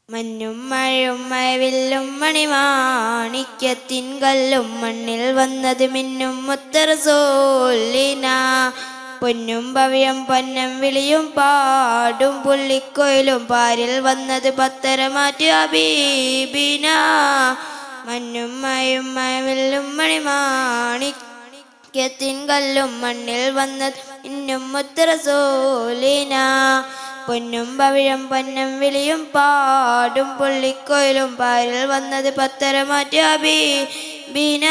മഞ്ഞും മഴയും മഴവില്ലും മണിമാണിക്യത്തിൻ കല്ലും മണ്ണിൽ വന്നത് മിന്നും മുത്തറസൂലിന പൊന്നും പവിഴം പൊന്നം വിളിയും പാടും പുള്ളിക്കൊയിലും പാരിൽ വന്നത് പത്തരമാറ്റു ഹബീബിന മഞ്ഞും മഴയും മഴവില്ലും മണിമാണിക്യത്തിൻ കല്ലും മണ്ണിൽ വന്നത് മിന്നും മുത്തറസൂലിന പൊന്നും പവിഴം പൊന്നം വിളിയും പാടും പുള്ളിക്കൊയിലും പാരിൽ വന്നത് പത്തരമാറ്റു ഹബീബിന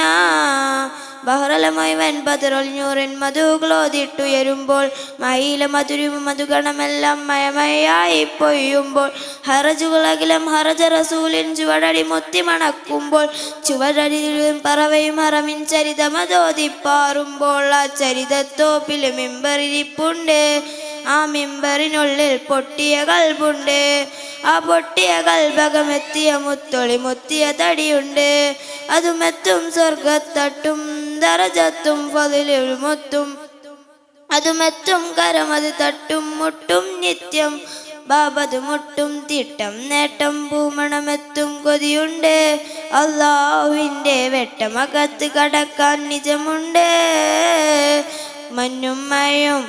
ബഹ്റലമായി വൻ ബദറൊളിഞ്ഞൂറിൻ മധുകളോതിട്ടുയരുമ്പോൾ മയില മധുരും മധുഗണമെല്ലാം മയമയായി പൊയ്യുമ്പോൾ ഹറജുകളകിലും ഹറജ റസൂലിൻ ചുവടടി മുത്തി മണക്കുമ്പോൾ ചുവടടിയും പറവയും ഹറമിൻ ചരിതമതോതിപ്പാറുമ്പോൾ ആ ചരിതത്തോപ്പിൽ മിമ്പറിരിപ്പുണ്ട് ആ മിമ്പറിനുള്ളിൽ പൊട്ടിയ കൽബുണ്ട് ആ പൊട്ടിയ കൽബകമെത്തിയ മുത്തൊളി മുത്തിയ തടിയുണ്ട് അതുമെത്തും സ്വർഗത്തട്ടും ദറജത്തും ഫളിലുമുത്തും അതുമെത്തും കരമത് തട്ടും മുട്ടും നിത്യം ബാബത് മുട്ടും തിട്ടം നേട്ടം പൂമണമെത്തും കൊതിയുണ്ട് അല്ലാഹുവിൻ്റെ വെട്ടമകത്ത് കടക്കാൻ നിജമുണ്ട് മഞ്ഞും മഴയും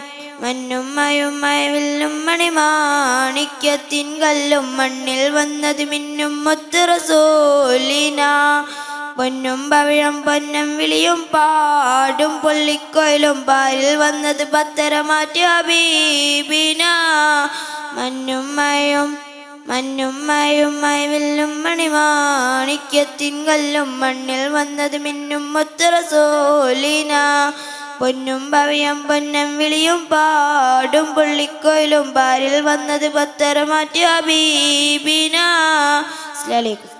മഴവില്ലും മണിമാണിക്യത്തിൻ കല്ലും മണ്ണിൽ വന്നത് മിന്നും മുത്ത് റസൂലിന പൊന്നും പവിഴം പൊന്നം വിളിയും പാടും പുള്ളിക്കൊയിലും പാരിൽ വന്നത് പത്തരമാറ്റു ഹബീബിന മഞ്ഞും മഴയും മഴവില്ലും മണിമാണിക്യത്തിൻ കല്ലും മണ്ണിൽ വന്നത് മിന്നും മുത്ത് റസൂലിന പൊന്നും പവിഴം പൊന്നം വിളിയും പാടും പുള്ളിക്കൊയിലും പാരിൽ വന്നത് പത്തരമാറ്റു ഹബീബിന. അസ്സലാമു അലൈക്കും.